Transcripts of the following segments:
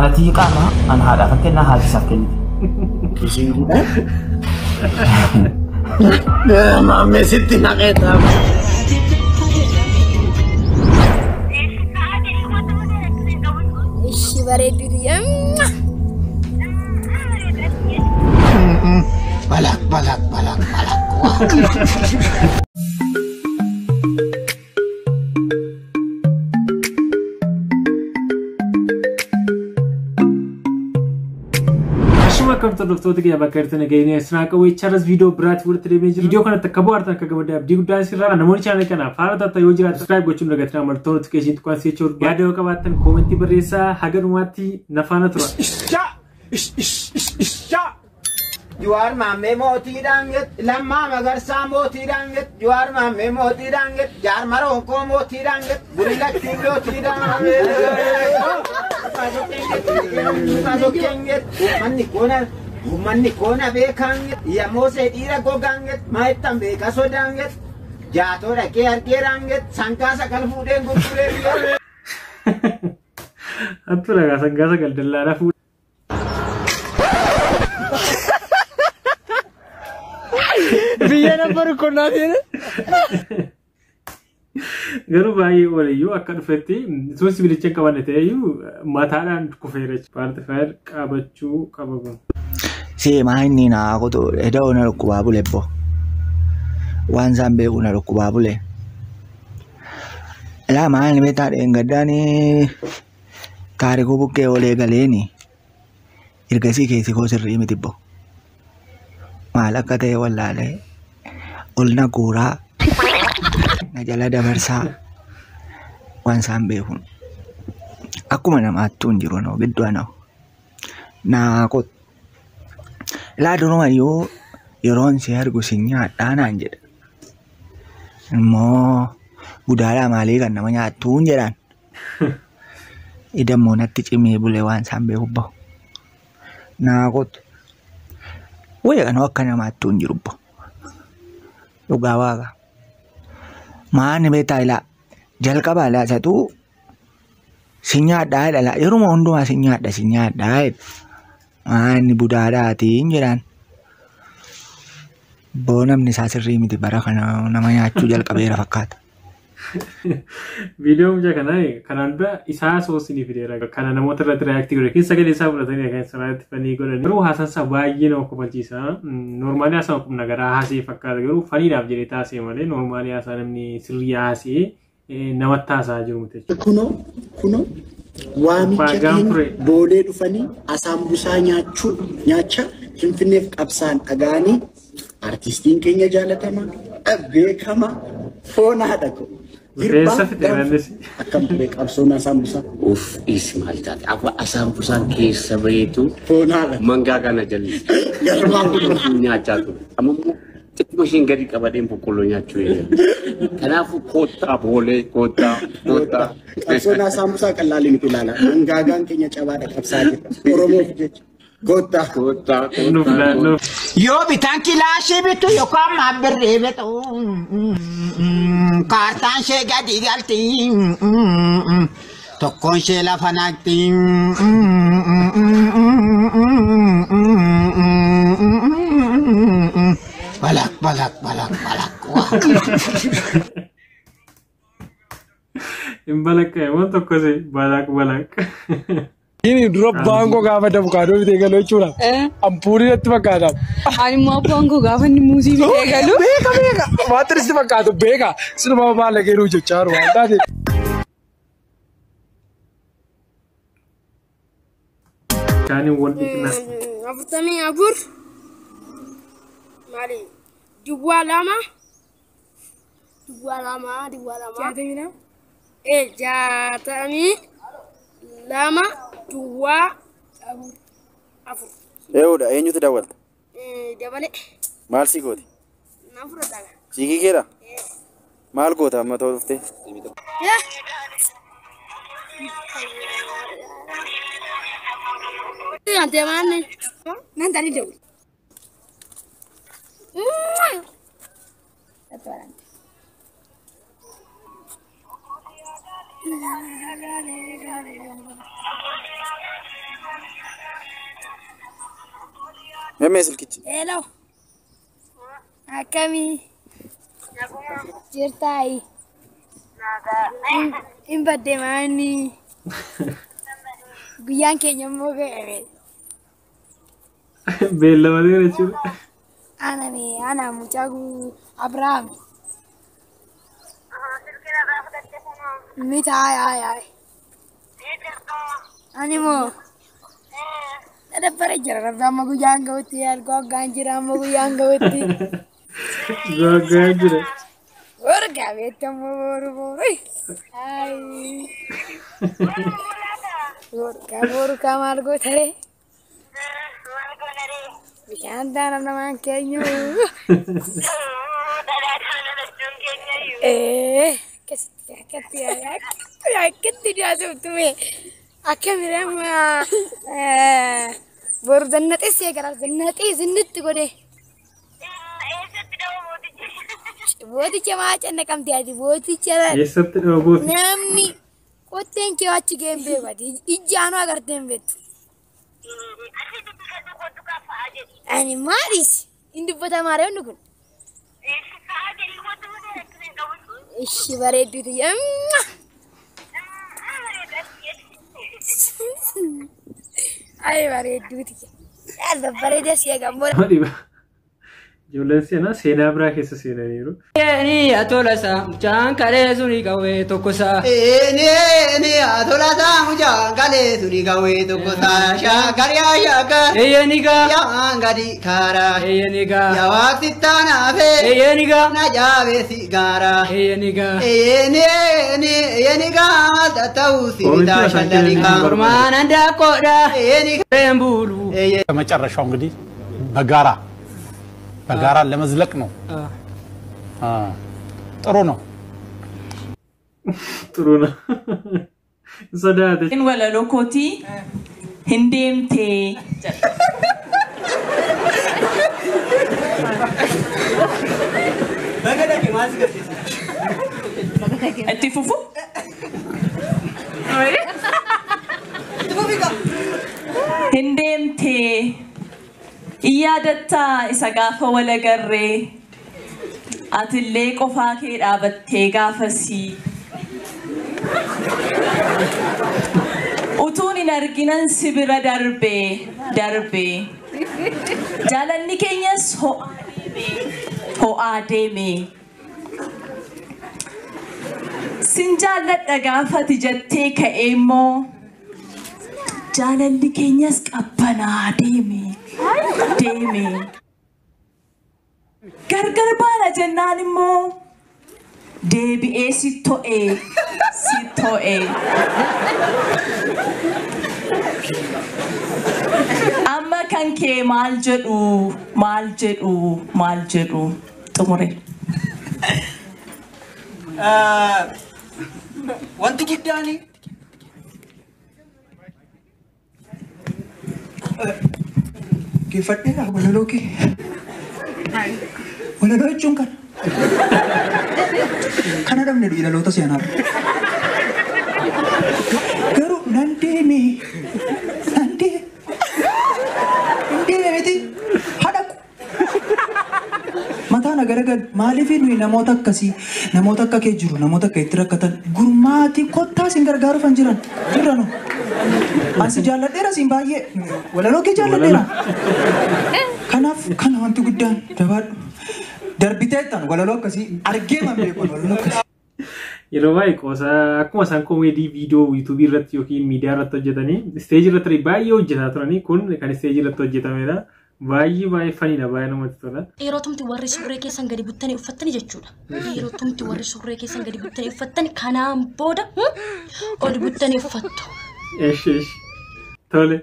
Haati qaama an haadha fakkeenya haati isaaf kennite. Maamee sitti naqeeta. Ishi bareedduu diyaa. Balak. Welcome to the Totiga Bakartan again. It's not a way Charles video brought with the image. Video can at the Kabarta Kagamada, Dig Dance, and Namon channel can have Farada Tayoja, subscribe to the Gatramal notification to consider Gado Kavatan, Comment Tiberesa, Hagarmati, Nafanatra. You are my memo tiranget, Lama Magarsamo tiranget, you are my memo tiranget, Jarmaro Como tiranget, Burilla Kilo tiranget, Manikona Bekanget, Yamose Ira Goganget, Maitam Bekasodanget, Jatora Keranget, Sankasa Kalfude, Aturaga Sankasa Lara food. Vienna for Conadian Garubai or you are confetti, so civil check on it, you Matara and Kuferich, part of fair, Kabachu, Kabago. Si mahini na ako to edo na kubabule po. Wanzambe una kubabule. La mahal beta engadani kare ko buke ole galeni. Irgasi ke si ko sirri mitibo. Malakate wallale. Ulna gura. Najala dabarsa. Wanzambe hun. Aku mana matun jiro no bidwana. Na ako La dono ayo yoron share gusinya dana anjir. Mo budala malikan namanya tunjeran. Ida monati cimi bulewan sampai hubbo. Na kot. Waya kan wakana matun jirubbo. Lugawaga. Maani beta ila jalka bala satu sinya dai la yoru mondo sinya dai. Ani budara ating jalan. Bonam ni sasri miti barakana namanya cujal kabera fakat. Video muja kanai kananda isa sosini video kana namotra reactive rekin sagale isa bulatani kan sanat pani goran ru hasan sabayi no ko balchisa normali asa ko nagara hasi fakat garu fani dab jerita se male normali asa namni sirriya hasi namatta sa jiru mute kuno Waamicha boolee dhufanii asaambusaa nyaacha Finfinneef qabsaan dhagaanii artistiin keenya jaalatamaa beekamaa foon haadha ko. Akkam ture qabsoon asaambusaa. Uff maal taate akka asaambusaan keessa baheetu foon haadha mangaa kana jalli. Garmaa kun nyaachaa ture. Ammoo xiqqoo isheen gadi qabadeen boqqolloo nyaachuu eegalu. Kanaafuu koottaa boolee koottaa. Qabsoon asaambusaa qal'aaliin itti ilaala. Mangaagaan keenya cabaadha qabsaa jira. Oromoof jecha. Koottaa. Yoo bitaan kilaashii bitu yookaan maabbirree bitu kaartaan ishee gadi galti tokkoon ishee lafa naqti. Balak. Imbalak kayak montok sih balak. Ini drop bango gava da bukado video lo chura. Ampuri at bukado. Ani mau bango gava ni musi video lo. Bega. Matris di bukado bega. Sino mama lagi rujuk charu anda de. Kani won ikna. Abutami abur. Mari. Dua lama. Jatami na? Jatami lama dua afur. Udah, ayo nyuti dawal. Dabale. Mal sih goti. Nafur daga. Siki kira? Mal gota amma to ufte. Ya. Nanti mana? Nanti dulu. Meme silkichi. Hello. Akami. Jirtai. Imbadde mani. Guyaan keenya immoo ga'e. Beellamadee jechuudha. Ana mucaa Abrahaam. Mita ay. Animo. Ada para jara sama guyaan gawti algo ganjira mo guyaan gawti. Ganjira. Orga betamo boru. Ay. Orga boru kamar go thare. Bicanda naman kenyo. Kati dia tu me. Akhirnya mereka baru jannat sih kalau jannat tu deh. Buat cuma macam nak kami ada buat cara. Yes, betul buat. Nami, kau tengok macam game berbuat. Ijano agar tembet. Ani maris. Ini pada marah undukun. Ish, baret itu ya. Ay, baret itu. Ada baret dia sih gambar. Jolensi na sena bra kesa sena niru. Ni atolasa mucaan kale suni gawe tokosa. Ni atolasa mucaan kale suni gawe tokosa. Shakariya shaka. Niga. Ya angadi kara. Niga. Ya waktu tanah fe. Niga. Na jabe sigara. Niga. Niga tatau sirita shandalika. Kurman anda koda. Niga. Rembulu. ከመጨረሻው እንግዲህ በጋራ ለመዝለቅ ነው። ጥሩ ነው ሰዳደ in wala lokoti hindemte bagada ke mas gati ati fufu hindemte iyadatta isa gaafa wala garree atillee qofaa kee dhaabattee gaafasii utuun hin arginan sibira darbee jaalalli keenyas ho'aa deeme sin jaalladha gaafati jettee ka'ee immoo jaalalli keenyas qabbanaa deeme gargar baana jennaan immoo deebi'ee si to'ee amma kan kee maal jedhu xumure wanti guddaani Kifadheera walaloo kee. Walaloo jechuun kana dhabne dhaloota seenaa. Garuu nan deeme miti hadhaqu. Mataan agaragad maaliif nuyi namoota akkasii namoota akka kee jiru namoota akka itti rakkatan gurmaatii kottaa sin gargaaruuf hin jiranu. Ansi jaalladheera siin baay'ee walaloo kee jaalladheera. Kanaaf kana wanti guddaan dabaadhu. Darbiteettan walaloo akkasii argee mambeeku walaloo akkasii. Yeroo baay'ee qoosa akkuma isaan koomedii viidiyoo yuutuubii irratti yookiin miidiyaa irratti hojjetanii isteejii irratti baay'ee hojjetaa turanii kun kan isteejii irratti hojjetamedha. Baay'ee faniidha baay'ee namatti tola. Yerootumti warri surree keessan gadi buttanii uffattanii jechuudha. Yerootumti warri surree keessan gadi buttanii uffattanii kanaan booda ol buttanii uffattu. Eesh. Tole.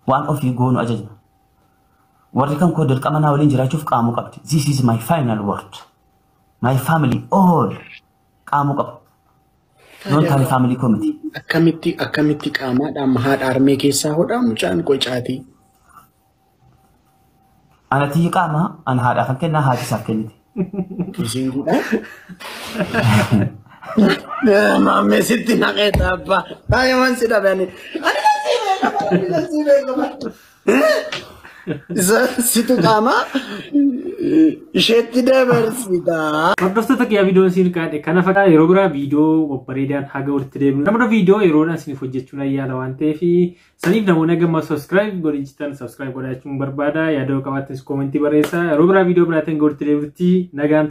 waan ofii goonu ajajna. Warri kan koo dirqamanaa waliin jiraachuuf qaamuu qabdi. This is my final word. My family all qaamuu qabu. Non taane family committee. Akkamitti qaamaadhaan haadha armee keessaa hodhaa mucaan qocaati. Ana tiyyi qaama ana haadha kan kennaa haati isaaf kenniti. Isiin guddaa. Maammee sitti naqeeta abbaa. Baay'ee waan si dhabani. Situ qaama isheetti dabarsita. Hordoftoota kiyyaa viidiyoon siin kaadhe kana fakkaata yeroo biraa viidiyoo bareedaan haga walitti deemnu. Namoota viidiyoo yeroodhaan isiniif hojjechuun ayyaana waan ta'eef saniif namoonni gamma subscribe godhin jitan subscribe godhachuun barbaada. Yaada qabaattis koomentii barreessaa. Yeroo biraa viidiyoo biraatiin walitti deebinutti nagaan